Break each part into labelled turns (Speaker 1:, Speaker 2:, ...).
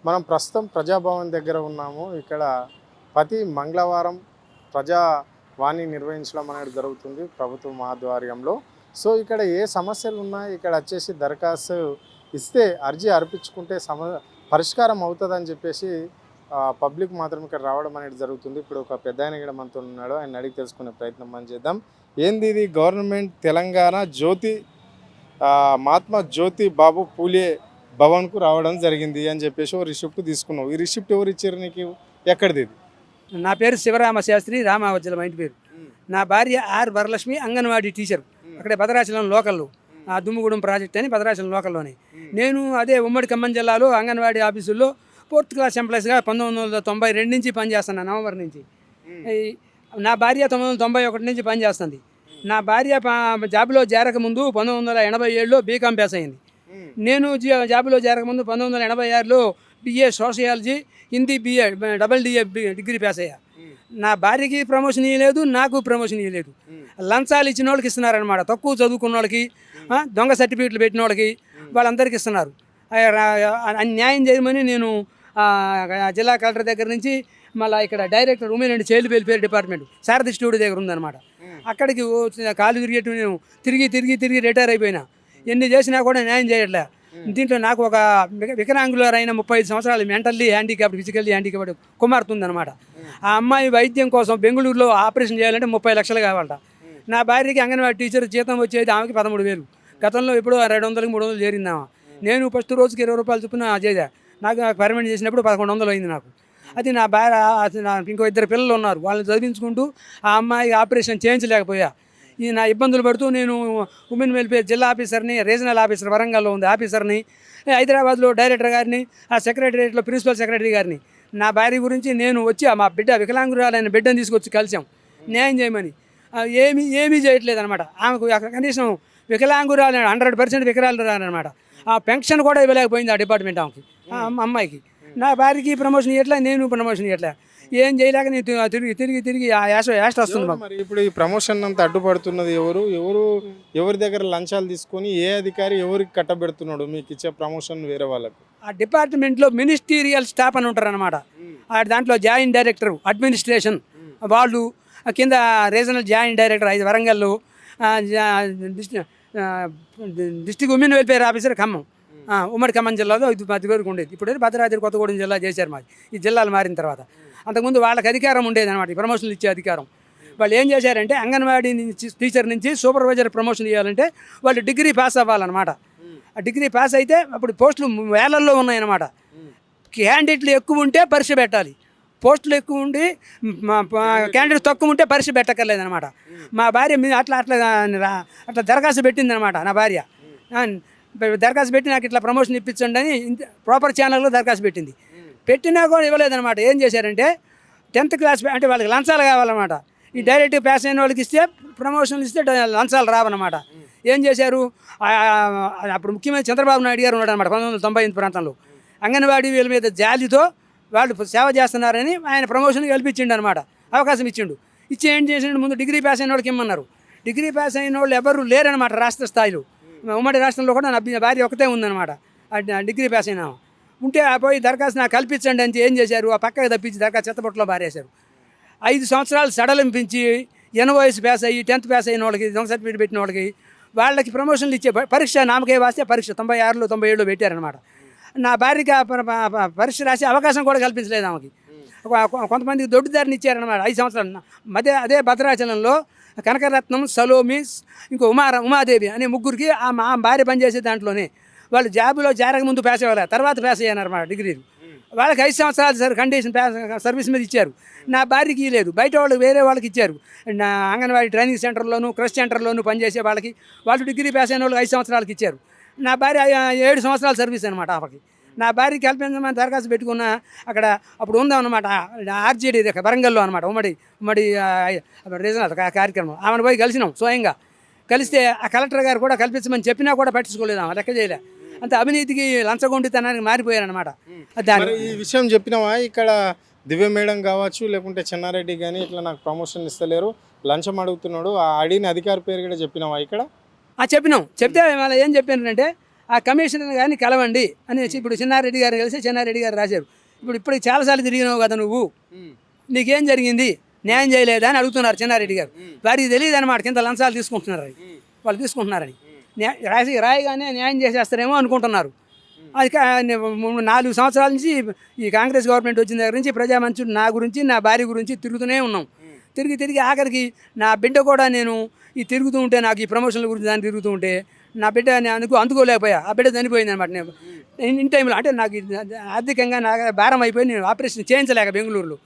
Speaker 1: మనం ప్రస్తుతం ప్రజాభవన్ దగ్గర ఉన్నాము. ఇక్కడ ప్రతి మంగళవారం ప్రజావాణి నిర్వహించడం అనేది జరుగుతుంది ప్రభుత్వం ఆధ్వర్యంలో. సో ఇక్కడ ఏ సమస్యలు ఉన్నా ఇక్కడ వచ్చేసి దరఖాస్తు ఇస్తే అర్జీ అర్పించుకుంటే పరిష్కారం అవుతుందని చెప్పేసి పబ్లిక్ మాత్రం ఇక్కడ రావడం అనేది జరుగుతుంది. ఇప్పుడు ఒక పెద్దాయన ఇక్కడ మనతో ఉన్నాడు. ఆయన అడిగి తెలుసుకునే ప్రయత్నం మనం చేద్దాం. ఏంది ఇది గవర్నమెంట్ తెలంగాణ మహాత్మా జ్యోతి బాబు పూలే భవన్కు రావడం జరిగింది అని చెప్పేసి ఓ రిసిప్ట్ తీసుకున్నావు. ఈ రిసిప్ట్ ఎవరు ఇచ్చారు నీకు? ఎక్కడిది ఇది?
Speaker 2: నా పేరు శివరామ శాస్త్రి, రామావజ్జల మా ఇంటి పేరు. నా భార్య ఆర్ వరలక్ష్మి, అంగన్వాడీ టీచర్. అక్కడే భద్రాచలం లోకల్లో, దుమ్ముగూడెం ప్రాజెక్ట్ అని భద్రాచలం లోకల్లోనే. నేను అదే ఉమ్మడి ఖమ్మం జిల్లాలో అంగన్వాడీ ఆఫీసుల్లో 4th క్లాస్ ఎంప్లాయీస్గా 1992 నుంచి పనిచేస్తున్నాను, నవంబర్ నుంచి. నా భార్య 1991 నుంచి పనిచేస్తుంది. నా భార్య జాబ్లో చేరకముందు 1987లో బీకాం పాస్ అయింది. నేను జాబ్లో చేరకముందు 1986లో BA sociology, Hindi BA DA degree pass అయ్యా. నా భార్యకి ప్రమోషన్ ఇవ్వలేదు, నాకు ప్రమోషన్ ఇవ్వలేదు. లంచాలు ఇచ్చిన వాళ్ళకి ఇస్తున్నారనమాట. తక్కువ చదువుకున్న వాళ్ళకి, దొంగ సర్టిఫికెట్లు పెట్టిన వాళ్ళకి, వాళ్ళందరికీ ఇస్తున్నారు. న్యాయం చేయమని నేను జిల్లా కలెక్టర్ దగ్గర నుంచి మళ్ళీ ఇక్కడ director women and child welfare department Sarathi studio దగ్గర ఉందన్నమాట. అక్కడికి కాలు తిరిగేట్టు నేను తిరిగి రిటైర్ అయిపోయినా. ఎన్ని చేసినా కూడా న్యాయం చేయట్లే. దీంట్లో నాకు ఒక వికలాంగులరైన 35 సంవత్సరాలు మెంటల్లీ హ్యాండిక్యాప్డ్, ఫిజికల్లీ హ్యాండిక్యాప్డ్ కుమార్తె ఉందన్నమాట. ఆ అమ్మాయి వైద్యం కోసం బెంగళూరులో ఆపరేషన్ చేయాలంటే 30 లక్షలు కావాలట. నా భార్యకి అంగన్వాడీ టీచర్ జీతం వచ్చేది ఆమెకి 13,000. గతంలో ఎప్పుడో 200, 300 చేరిందామా. నేను ఫస్ట్ రోజుకి 20 రూపాయలు చొప్పున చేసా. నాకు పర్మనెంట్ చేసినప్పుడు 1100 అయింది నాకు. అది నా భార్య, ఇంకో 2 పిల్లలు ఉన్నారు, వాళ్ళని చదివించుకుంటూ ఆ అమ్మాయి ఆపరేషన్ చేయించలేకపోయా. ఈ నా ఇబ్బందులు పడుతూ నేను ఉమెన్ వెల్ఫేర్ జిల్లా ఆఫీసర్ని, రీజనల్ ఆఫీసర్ వరంగల్లో ఉంది ఆఫీసర్ని, హైదరాబాద్లో డైరెక్టర్ గారిని, ఆ సెక్రటరియట్లో ప్రిన్సిపల్ సెక్రటరీ గారిని, నా భార్య గురించి నేను వచ్చి మా బిడ్డ వికలాంగురాలైన బిడ్డను తీసుకొచ్చి కలిసాం న్యాయం చేయమని. ఏమీ చేయట్లేదు అనమాట. ఆమెకు కనీసం వికలాంగురాలు 100% వికలాంగురాలన్నమాట. ఆ పెన్షన్ కూడా ఇవ్వలేకపోయింది ఆ డిపార్ట్మెంట్ ఆమెకి, అమ్మాయికి. నా భార్యకి ప్రమోషన్ ఇవ్వట్లే, నేను ప్రమోషన్ ఇవ్వట్లే. ఏం చేయలేక నేను తిరిగి ఆ యాస్ట్ వస్తుంది.
Speaker 1: మరి ఇప్పుడు ఈ ప్రమోషన్ అంతా అడ్డుపడుతున్నది ఎవరి దగ్గర లంచాలు తీసుకొని ఏ అధికారి ఎవరికి కట్టబెడుతున్నాడు మీకు ఇచ్చే ప్రమోషన్ వేరే వాళ్ళకు?
Speaker 2: ఆ డిపార్ట్మెంట్లో మినిస్టీరియల్ స్టాఫ్ అని ఉంటారు అనమాట. దాంట్లో జాయింట్ డైరెక్టర్ అడ్మినిస్ట్రేషన్ వాళ్ళు, కింద రీజనల్ జాయింట్ డైరెక్టర్ 5 వరంగల్లో, district women welfare officer Khammam, ఉమ్మడి ఖమ్మం జిల్లాలో 10 వరకు ఉండేది. ఇప్పుడు భద్రాద్రి కొత్తగూడెం జిల్లా చేశారు మాది. ఈ జిల్లాలు మారిన తర్వాత అంతకుముందు వాళ్ళకి అధికారం ఉండేది అనమాట, ఈ ప్రమోషన్లు ఇచ్చే అధికారం. వాళ్ళు ఏం చేశారంటే అంగన్వాడీ నుంచి టీచర్ నుంచి సూపర్వైజర్ ప్రమోషన్ ఇవ్వాలంటే వాళ్ళు డిగ్రీ పాస్ అవ్వాలన్నమాట. ఆ డిగ్రీ పాస్ అయితే అప్పుడు పోస్టులు వేలల్లో ఉన్నాయన్నమాట. క్యాండిడేట్లు ఎక్కువ ఉంటే పరీక్ష పెట్టాలి, పోస్టులు ఎక్కువ ఉండి క్యాండిడేట్ తక్కువ ఉంటే పరీక్ష పెట్టక్కర్లేదనమాట. మా భార్య అట్లా దరఖాస్తు పెట్టిందనమాట. నా భార్య దరఖాస్తు పెట్టి నాకు ఇట్లా ప్రమోషన్ ఇప్పించండి అని ప్రాపర్ ఛానల్లో దరఖాస్తు పెట్టినా కూడా ఇవ్వలేదనమాట. ఏం చేశారంటే 10th క్లాస్ అంటే వాళ్ళకి లంచాలు కావాలన్నమాట. ఈ డైరెక్ట్ పాస్ అయిన వాళ్ళకి ఇస్తే ప్రమోషన్లు ఇస్తే లంచాలు రావన్నమాట. ఏం చేశారు, అప్పుడు ముఖ్యమంత్రి చంద్రబాబు నాయుడు గారు ఉన్నాడు అనమాట 1998 ప్రాంతంలో. అంగన్వాడీ వీళ్ళ మీద జాలితో వాళ్ళు సేవ చేస్తున్నారని ఆయన ప్రమోషన్ కల్పించిండు అనమాట, అవకాశం ఇచ్చిండు. ఏం చేసిండు, ముందు డిగ్రీ పాస్ అయిన వాళ్ళకి ఇమ్మన్నారు. డిగ్రీ పాస్ అయిన వాళ్ళు ఎవరు లేరనమాట రాష్ట్ర స్థాయిలో. ఉమ్మడి రాష్ట్రంలో కూడా నా భార్య ఒకటే ఉందన్నమాట డిగ్రీ పాస్ అయినా. ఉంటే పోయి దరఖాస్తు నాకు కల్పించండి అని ఏం చేశారు, ఆ పక్కకి తప్పించి దరఖాస్తు చెత్తబొట్టలో పారేశారు. 5 సంవత్సరాలు సడలింపించి ఎన్ఓఎస్ పాస్ అయ్యి 10th పాస్ అయిన వాళ్ళకి, దొంగ సర్టిఫికేట్ పెట్టిన వాళ్ళకి ప్రమోషన్లు ఇచ్చే పరీక్ష నామకే వాస్తే పరీక్ష 96లో 97లో పెట్టారనమాట. నా భార్యకి పరీక్ష రాసే అవకాశం కూడా కల్పించలేదు ఆమెకి. కొంతమందికి దొడ్డిదారిని ఇచ్చారనమాట 5 సంవత్సరాలు. అదే భద్రాచలంలో కనకరత్నం, సలోమి, ఇంకో ఉమాదేవి అనే ముగ్గురికి మా భార్య పనిచేసే దాంట్లోనే వాళ్ళు జాబులో చేరకముందు పాస్ అవ్వాలి, తర్వాత పాస్ అయ్యారన్నమాట డిగ్రీలు. వాళ్ళకి 5 సంవత్సరాలు కండిషన్ సర్వీస్ మీద ఇచ్చారు. నా భార్యకి లేదు, బయట వాళ్ళకి వేరే వాళ్ళకి ఇచ్చారు. నా అంగన్వాడీ ట్రైనింగ్ సెంటర్లోను, క్రష్ సెంటర్లోను పనిచేసే వాళ్ళకి వాళ్ళు డిగ్రీ పాస్ అయిన వాళ్ళకి 5 సంవత్సరాలకి ఇచ్చారు. నా భార్య 7 సంవత్సరాల సర్వీస్ అనమాట ఆమెకి. నా భార్యకి కల్పించమని దరఖాస్తు పెట్టుకున్న అక్కడ అప్పుడు ఉందన్నమాట ఆర్జేడీ వరంగల్లో అనమాట, ఉమ్మడి రీజనల్ కార్యక్రమం. ఆమెను పోయి కలిసినాం స్వయంగా. కలిస్తే ఆ కలెక్టర్ గారు కూడా కల్పించమని చెప్పినా కూడా పట్టించుకోలేదు, ఆమె లెక్క చేయలే. అంత అవినీతికి లంచగొండితనానికి మారిపోయారనమాట.
Speaker 1: ఈ విషయం చెప్పినావా ఇక్కడ దివ్య మేడం కావచ్చు, లేకుంటే చెన్నారెడ్డి కానీ ఇట్లా నాకు ప్రమోషన్ ఇస్తలేరు, లంచం అడుగుతున్నాడు, ఆ అడిగిన అధికారి పేరు కూడా చెప్పినావా ఇక్కడ?
Speaker 2: చెప్పినాం. చెప్తే మళ్ళీ ఏం చెప్పానంటే ఆ కమిషనర్ గారిని కలవండి అనేసి ఇప్పుడు చిన్నారెడ్డి గారు కలిసి చిన్నారెడ్డి గారు రాశారు. ఇప్పుడు చాలాసార్లు తిరిగినావు కదా నువ్వు, నీకేం జరిగింది, న్యాయం చేయలేదా అని అడుగుతున్నారు చిన్నారెడ్డి గారు. వారికి తెలియదు అనమాట కింద లంచాలు తీసుకుంటున్నారని, వాళ్ళు తీసుకుంటున్నారని. రాయగానే న్యాయం చేసేస్తారేమో అనుకుంటున్నారు. అది 4 సంవత్సరాల నుంచి ఈ కాంగ్రెస్ గవర్నమెంట్ వచ్చిన దగ్గర నుంచి ప్రజామంచుడు నా గురించి నా భార్య గురించి తిరుగుతూనే ఉన్నాం. తిరిగి ఆఖరికి నా బిడ్డ కూడా నేను ఈ తిరుగుతూ ఉంటే, నాకు ఈ ప్రమోషన్ల గురించి దాన్ని తిరుగుతూ ఉంటే నా బిడ్డ నేను అందుకోలేకపోయా. ఆ బిడ్డ చనిపోయింది అనమాట. నేను ఇన్ టైంలో అంటే నాకు ఆర్థికంగా నాకు భారం అయిపోయి నేను ఆపరేషన్ చేయించలేక బెంగళూరులో.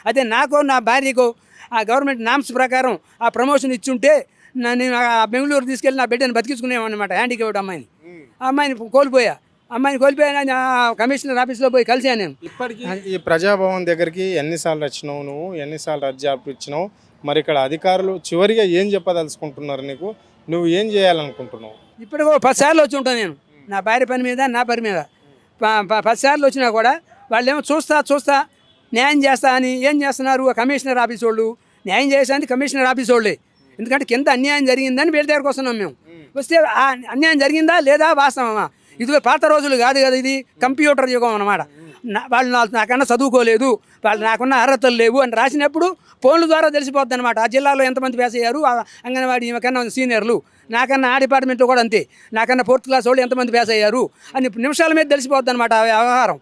Speaker 2: అదే నాకు నా భార్యకు ఆ గవర్నమెంట్ నామ్స్ ప్రకారం ఆ ప్రమోషన్ ఇచ్చుంటే నేను ఆ బెంగళూరు తీసుకెళ్ళి నా బిడ్డను బతికించుకునేవాడినమాట. హ్యాండిక్యాప్డ్ అమ్మాయిని, ఆ అమ్మాయిని కోల్పోయా. కమిషనర్ ఆఫీస్లో పోయి కలిసాను నేను.
Speaker 1: ఇప్పటికీ ఈ ప్రజాభవన్ దగ్గరికి ఎన్నిసార్లు వచ్చినావు నువ్వు, ఎన్నిసార్లు అర్జీ ఇచ్చినావు? మరి ఇక్కడ అధికారులు చివరిగా ఏం చెప్పదలుచుకుంటున్నారు నీకు? నువ్వు ఏం చేయాలనుకుంటున్నావు?
Speaker 2: ఇప్పటికో 10 సార్లు వచ్చి ఉంటాను నేను, నా భార్య పని మీద నా పని మీద 10 సార్లు వచ్చినా కూడా వాళ్ళు ఏమో చూస్తా న్యాయం చేస్తా అని ఏం చేస్తున్నారు? ఆ కమిషనర్ ఆఫీస్ వాళ్ళు న్యాయం చేసేది కమిషనర్ ఆఫీస్ వాళ్ళే. ఎందుకంటే కింద అన్యాయం జరిగిందని వీళ్ళ దగ్గరకు వస్తున్నాం మేము. వస్తే ఆ అన్యాయం జరిగిందా లేదా వాస్తవమా? ఇది పాత రోజులు కాదు కదా, ఇది కంప్యూటర్ యుగం అన్నమాట. వాళ్ళు నాకన్నా చదువుకోలేదు, వాళ్ళు నాకున్న అర్హతలు లేవు అని రాసినప్పుడు ఫోన్ల ద్వారా తెలిసిపోద్ది అనమాట. ఆ జిల్లాలో ఎంతమంది పాస్ అయ్యారు, అంగన్వాడీ కన్నా సీనియర్లు, నాకన్నా ఆ డిపార్ట్మెంట్లో కూడా అంతే, నాకన్నా 4th క్లాస్ వాళ్ళు ఎంతమంది పాస్ అయ్యారు అని నిమిషాల మీద తెలిసిపోద్ది అనమాట ఆ వ్యవహారం.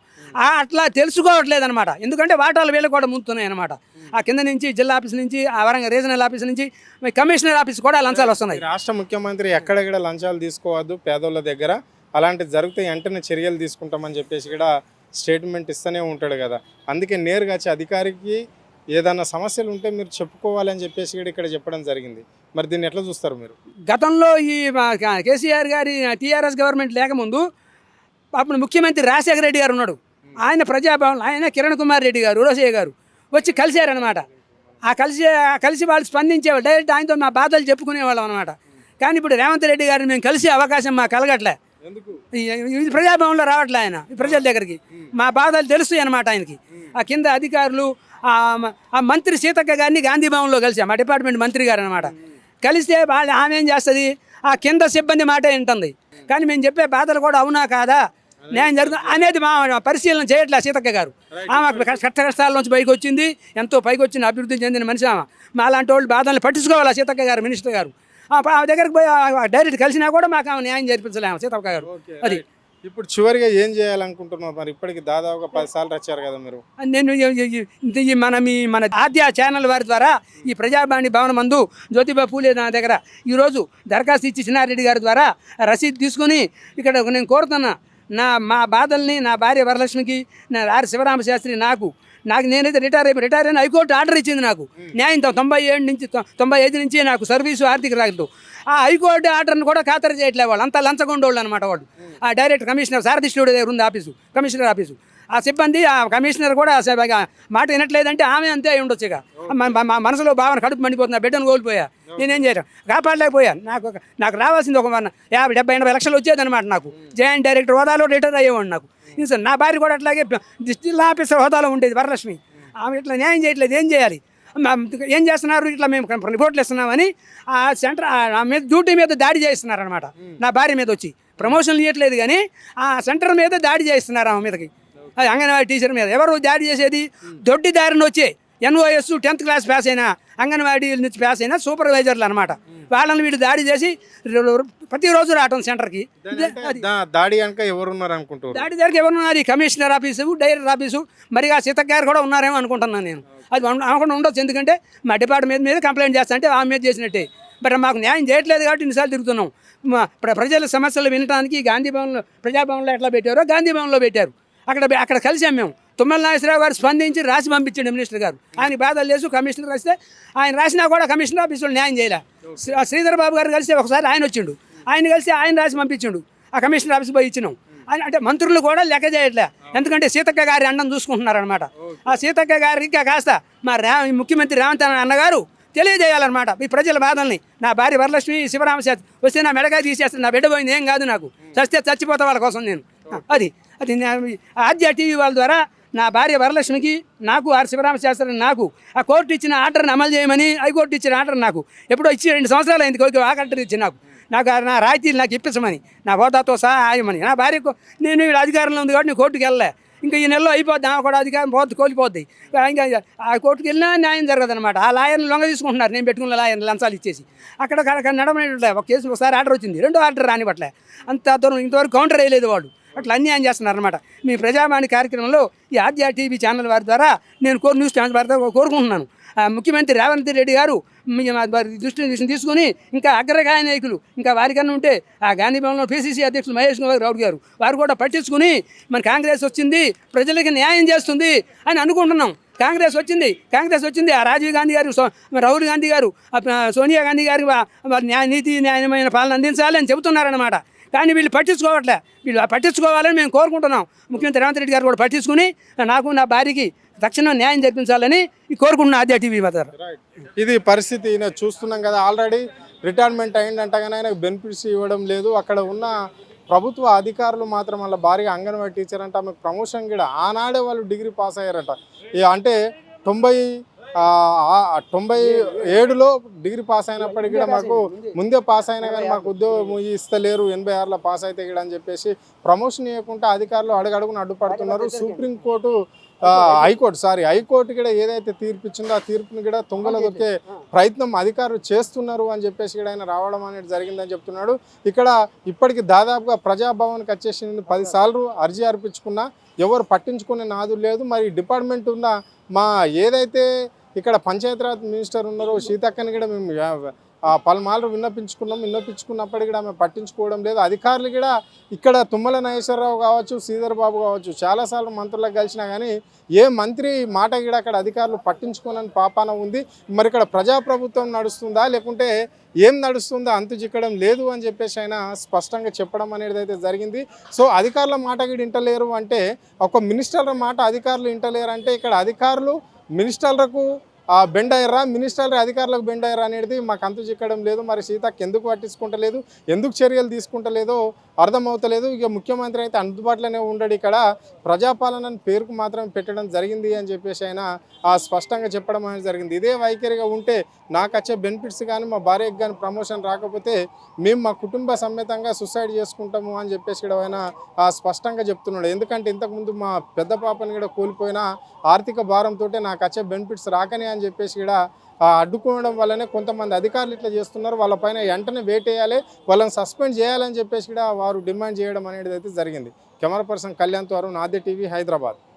Speaker 2: అట్లా తెలుసుకోవట్లేదు అనమాట. ఎందుకంటే వాటాలు వీళ్ళు కూడా ముందుతున్నాయి అనమాట. ఆ కింద నుంచి జిల్లా ఆఫీస్ నుంచి, ఆ వరంగల్ రీజనల్ ఆఫీస్ నుంచి కమిషనర్ ఆఫీస్ కూడా లంచాలు వస్తున్నాయి.
Speaker 1: రాష్ట్ర ముఖ్యమంత్రి ఎక్కడెక్కడ లంచాలు తీసుకోవద్దు పేదోళ్ళ దగ్గర, అలాంటివి జరిగితే వెంటనే చర్యలు తీసుకుంటామని చెప్పేసి కూడా స్టేట్మెంట్ ఇస్తూనే ఉంటాడు కదా. అందుకే నేరుగా వచ్చి అధికారికి ఏదైనా సమస్యలు ఉంటే మీరు చెప్పుకోవాలని చెప్పేసి కూడా ఇక్కడ చెప్పడం జరిగింది. మరి దీన్ని ఎట్లా చూస్తారు మీరు?
Speaker 2: గతంలో ఈ కేసీఆర్ గారి టీఆర్ఎస్ గవర్నమెంట్ లేకముందు అప్పుడు ముఖ్యమంత్రి రాజశేఖర రెడ్డి గారు ఉన్నాడు. ఆయన ప్రజాభవన్, ఆయన కిరణ్ కుమార్ రెడ్డి గారు, రోసయ్య గారు వచ్చి కలిశారనమాట. కలిసి వాళ్ళు స్పందించేవాళ్ళు, డైరెక్ట్ ఆయనతో మా బాధలు చెప్పుకునేవాళ్ళం అనమాట. కానీ ఇప్పుడు రేవంత్ రెడ్డి గారిని మేము కలిసే అవకాశం మాకు కలగట్లే. ఇది ప్రజాభవన్లో రావట్లే ఆయన ప్రజల దగ్గరికి. మా బాధలు తెలుస్తాయి అనమాట ఆయనకి. ఆ కింద అధికారులు, ఆ మంత్రి సీతక్క గారిని గాంధీ భవన్లో కలిసాం, మా డిపార్ట్మెంట్ మంత్రి గారు అనమాట. కలిస్తే వాళ్ళు ఆమె ఏం చేస్తుంది, ఆ కింద సిబ్బంది మాట వింటుంది. కానీ మేము చెప్పే బాధలు కూడా అవునా కాదా, న్యాయం జరుగుతుంది అనేది మా పరిశీలన చేయట్లే సీతక్క గారు. ఆమె కష్టాల నుంచి పైకి వచ్చింది, ఎంతో పైకి వచ్చిన అభివృద్ధి చెందిన మనిషి ఆమె. మా అలాంటి వాళ్ళు బాధలను పట్టించుకోవాలి సీతక్క గారు, మినిస్టర్ గారు. ఆ దగ్గరికి పోయి డైరెక్ట్ కలిసినా కూడా మాకు ఆమె న్యాయం జరిపించలేము సీతక్క గారు. అది
Speaker 1: ఇప్పుడు చివరిగా ఏం చేయాలనుకుంటున్నారు మరి? ఇప్పటికి దాదాపుగా 10 సార్లు వచ్చారు కదా మీరు.
Speaker 2: నేను మన ఆద్య ఛానల్ వారి ద్వారా ఈ ప్రజావాణి భవన మందు జ్యోతిబా పూలే నా దగ్గర ఈరోజు దరఖాస్తు ఇచ్చి చిన్నారెడ్డి గారి ద్వారా రసీదు తీసుకుని ఇక్కడ నేను కోరుతున్నా, మా బాధల్ని నా భార్య వరలక్ష్మికి, నా ఆర్ శివరామ శాస్త్రి, నాకు నేనైతే రిటైర్ అయిన హైకోర్టు ఆర్డర్ ఇచ్చింది నాకు న్యాయం. 95 నుంచి నాకు సర్వీసు ఆర్థిక రాదు. ఆ హైకోర్టు ఆర్డర్ని కూడా ఖాతరు చేయట్లేదు వాళ్ళు, అంతా లంచగొండోళ్ళు అనమాట వాళ్ళు. ఆ డైరెక్ట్ కమిషనర్ సారథిష్ఠుడి దగ్గర ఉంది ఆఫీసు, కమిషనర్ ఆఫీసు. ఆ సిబ్బంది, ఆ కమిషనర్ కూడా మాట వినట్లేదంటే ఆమె అంతే అయి ఉండొచ్చు. ఇక మా మనసులో భావన కడుపు మండిపోతున్నా, బిడ్డను కోల్పోయా, నేనేం చేయను, కాపాడలేకపోయా. నాకు రావాల్సింది ఒక 50-80 లక్షలు వచ్చేదనమాట. నాకు జాయింట్ డైరెక్టర్ హోదాలో రిటైర్ అయ్యేవాడు. నాకు సార్ నా భార్య కూడా అట్లాగే జిల్లా ఆఫీసర్ హోదాలో ఉండేది వరలక్ష్మి. ఆమె ఇట్లా న్యాయం చేయట్లేదు, ఏం చేయాలి, ఏం చేస్తున్నారు, ఇట్లా మేము రిపోర్ట్లు ఇస్తున్నామని ఆ సెంటర్ మీద డ్యూటీ మీద దాడి చేస్తున్నారు అనమాట. నా భార్య మీద వచ్చి ప్రమోషన్లు ఇవ్వట్లేదు కానీ ఆ సెంటర్ మీద దాడి చేస్తున్నారు ఆమె మీదకి. అది అంగన్వాడీ టీచర్ మీద. ఎవరు దాడి చేసేది? దొడ్డి దారిని వచ్చే NOS 10th క్లాస్ పాస్ అయినా, అంగన్వాడీ నుంచి పాస్ అయినా సూపర్వైజర్లు అనమాట. వాళ్ళని వీళ్ళు దాడి చేసి ప్రతిరోజు రావటం సెంటర్కి.
Speaker 1: దాడి కనుక ఎవరున్నారు అనుకుంటారు?
Speaker 2: దాడి దగ్గర ఎవరున్నారు? ఈ కమిషనర్ ఆఫీసు, డైరెక్టర్ ఆఫీసు, మరి ఆ సీతక్క గారు కూడా ఉన్నారేమో అనుకుంటున్నాను నేను. అది అనుకుంటూ ఉండొచ్చు, ఎందుకంటే మా డిపార్ట్మెంట్ మీద కంప్లైంట్ చేస్తా అంటే ఆమె మీద చేసినట్టే. మరి మాకు న్యాయం చేయట్లేదు కాబట్టి ఇన్నిసార్లు తిరుగుతున్నాం. ప్రజల సమస్యలు వినడానికి గాంధీ భవన్లో, ప్రజాభవన్లో ఎట్లా పెట్టారో గాంధీ భవన్లో పెట్టారు. అక్కడ కలిసాం మేము. తుమ్మల నాగేశ్వరరావు గారు స్పందించి రాసి పంపించండి మినిస్టర్ గారు. ఆయన బాధలు చేసి కమిషనర్ రాస్తే ఆయన రాసినా కూడా కమిషనర్ ఆఫీసులో న్యాయం చేయలే. శ్రీధర్ బాబు గారు కలిసి ఒకసారి ఆయన వచ్చిండు, ఆయన కలిసి ఆయన రాసి పంపించిండు. ఆ కమిషనర్ ఆఫీస్ పోయి ఇచ్చినాం. అంటే మంత్రులు కూడా లెక్క చేయట్లే, ఎందుకంటే సీతక్క గారి అండం చూసుకుంటున్నారు అనమాట. ఆ సీతక్క గారికి కాస్త మా ముఖ్యమంత్రి రేవంత్ అన్నగారు తెలియజేయాలన్నమాట ఈ ప్రజల బాధల్ని. నా భార్య వరలక్ష్మి, శివరామ శాస్త్రి వస్తే నా మెడగా తీసేస్తాను, నా బిడ్డ పోయింది ఏం కాదు, నాకు చస్తే చచ్చిపోతా వాళ్ళ కోసం నేను. అది ఆద్య టీవీ వాళ్ళ ద్వారా నా భార్య వరలక్ష్మికి, నాకు, ఆర్ శివరామ శాస్త్రి నాకు ఆ కోర్టు ఇచ్చిన ఆర్డర్ని అమలు చేయమని హైకోర్టు ఇచ్చిన ఆర్డర్ నాకు ఎప్పుడో ఇచ్చి 2 సంవత్సరాలు అయింది. కోరిక ఆర్డర్ ఇచ్చి నాకు నా రాయితీలు నాకు ఇప్పించమని, నా హోదాతో సహా ఆయమని. నా భార్యకు నేను వీళ్ళ అధికారంలో ఉంది కాబట్టి నేను కోర్టుకు వెళ్ళలే, ఇంకా ఈ నెలలో అయిపోద్ది, ఆమె కూడా అధికారం కోల్పోద్ది. ఇంకా ఆ కోర్టుకు వెళ్ళినా న్యాయం జరగదు అనమాట. ఆ లాయర్ని లొంగ తీసుకుంటున్నారు, నేను పెట్టుకున్న లాయర్ని లంచాలు ఇచ్చేసి. అక్కడ నడవనట్లే. ఒక కేసు ఒకసారి ఆర్డర్ వచ్చింది, రెండో ఆర్డర్ రానివ్వట్లే. అంత దూరం ఇంతవరకు కౌంటర్ వేయలేదు వాళ్ళు. అట్లా అన్యాయం చేస్తున్నారు అనమాట. మీ ప్రజావాణి కార్యక్రమంలో ఈ ఆద్య టీవీ ఛానల్ వారి ద్వారా నేను న్యూస్ ఛానల్ వారి ద్వారా కోరుకుంటున్నాను, ముఖ్యమంత్రి రేవంత్ రెడ్డి గారు వారి దృష్టిని తీసుకొని ఇంకా అగ్రగాయ నాయకులు ఇంకా వారికన్నా ఉంటే ఆ గాంధీ భవన్లో పిసిసి అధ్యక్షులు మహేష్ గౌడ్ గారు వారు కూడా పట్టించుకుని మన కాంగ్రెస్ వచ్చింది ప్రజలకి న్యాయం చేస్తుంది అని అనుకుంటున్నాం. కాంగ్రెస్ వచ్చింది ఆ రాజీవ్ గాంధీ గారు, రాహుల్ గాంధీ గారు, సోనియా గాంధీ గారు నీతి న్యాయమైన పాలన అందించాలి అని చెబుతున్నారన్నమాట. కానీ వీళ్ళు పట్టించుకోవట్లే. వీళ్ళు పట్టించుకోవాలని మేము కోరుకుంటున్నాం. ముఖ్యమంత్రి రేవంత్ రెడ్డి గారు కూడా పట్టించుకుని నాకు నా భార్యకి తక్షణం న్యాయం జరిపించాలని కోరుకుంటున్నాం ఆద్య టీవీ ద్వారా.
Speaker 1: ఇది పరిస్థితి. ఈయన చూస్తున్నాం కదా, ఆల్రెడీ రిటైర్మెంట్ అయిందంట కానీ ఆయనకు బెనిఫిట్స్ ఇవ్వడం లేదు. అక్కడ ఉన్న ప్రభుత్వ అధికారులు మాత్రం వాళ్ళ భార్య అంగన్వాడీ టీచర్ అంట, ఆమెకు ప్రమోషన్ కూడా ఆనాడే వాళ్ళు డిగ్రీ పాస్ అయ్యారట. అంటే 97లో డిగ్రీ పాస్ అయినప్పటికీ కూడా మాకు ముందే పాస్ అయినా కానీ మాకు ఉద్యోగం ఇస్తలేరు, 86లో పాస్ అయితే కూడా అని చెప్పేసి ప్రమోషన్ ఇవ్వకుండా అధికారులు అడుగడుగున అడ్డుపడుతున్నారు. సుప్రీంకోర్టు హైకోర్టు కూడా ఏదైతే తీర్పు ఇచ్చిందో ఆ తీర్పుని కూడా తుంగలో దొక్కే ప్రయత్నం అధికారులు చేస్తున్నారు అని చెప్పేసి కూడా ఆయన రావడం అనేది జరిగిందని చెప్తున్నాడు. ఇక్కడ ఇప్పటికి దాదాపుగా ప్రజాభవన్కి వచ్చేసింది 10 సార్లు అర్జీ అర్పించుకున్నా ఎవరు పట్టించుకునే నాదు లేదు. మరి డిపార్ట్మెంట్ ఉన్న ఏదైతే ఇక్కడ పంచాయతీరాజ్ మినిస్టర్ ఉన్నారో సీతక్కని కూడా మేము పలుమార్లు విన్నపించుకున్నప్పటికీ కూడా ఆమె పట్టించుకోవడం లేదు. అధికారులు కూడా ఇక్కడ తుమ్మల నాగేశ్వరరావు కావచ్చు, శ్రీధర్ బాబు కావచ్చు చాలాసార్లు మంత్రులకు కలిసినా కానీ ఏ మంత్రి మాట కూడా అక్కడ అధికారులు పట్టించుకోనని పాపాన ఉంది. మరి ఇక్కడ ప్రజాప్రభుత్వం నడుస్తుందా లేకుంటే ఏం నడుస్తుందో అంతు చిక్కడం లేదు అని చెప్పేసి ఆయన స్పష్టంగా చెప్పడం అనేది అయితే జరిగింది. సో అధికారుల మాట కూడా వింటలేరు అంటే, ఒక మినిస్టర్ల మాట అధికారులు వింటలేరు అంటే ఇక్కడ అధికారులు మినిస్టర్లకు బెండ్ అయ్యారా, మినిస్టర్లు అధికారులకు బెండ్ అయ్యారా అనేది మాకు అంతు చిక్కడం లేదు. మరి సీతకు ఎందుకు పట్టించుకుంటలేదు, ఎందుకు చర్యలు తీసుకుంటలేదో అర్థమవుతలేదు. ఇక ముఖ్యమంత్రి అయితే అందుబాటులోనే ఉండడు, ఇక్కడ ప్రజాపాలన పేరుకు మాత్రమే పెట్టడం జరిగింది అని చెప్పేసి ఆయన స్పష్టంగా చెప్పడం అనేది జరిగింది. ఇదే వైఖరిగా ఉంటే నాకు వచ్చే బెనిఫిట్స్ కానీ మా భార్యకు కానీ ప్రమోషన్ రాకపోతే మేము మా కుటుంబ సమేతంగా సూసైడ్ చేసుకుంటాము అని చెప్పేసి కూడా ఆయన స్పష్టంగా చెప్తున్నాడు. ఎందుకంటే ఇంతకుముందు మా పెద్ద పాపని కూడా కోల్పోయిన ఆర్థిక భారంతో నాకు వచ్చే బెనిఫిట్స్ రాకనే అని చెప్పేసి కూడా అడ్డుకోవడం వల్లనే కొంతమంది అధికారులు ఇట్లా చేస్తున్నారు. వాళ్ళపైన వెంటనే వేటేయాలి, వాళ్ళని సస్పెండ్ చేయాలని చెప్పేసి కూడా వారు డిమాండ్ చేయడం అనేది అయితే జరిగింది. కెమెరా పర్సన్ కళ్యాణ్ తో అరుణ్, ఆద్య టీవీ, హైదరాబాద్.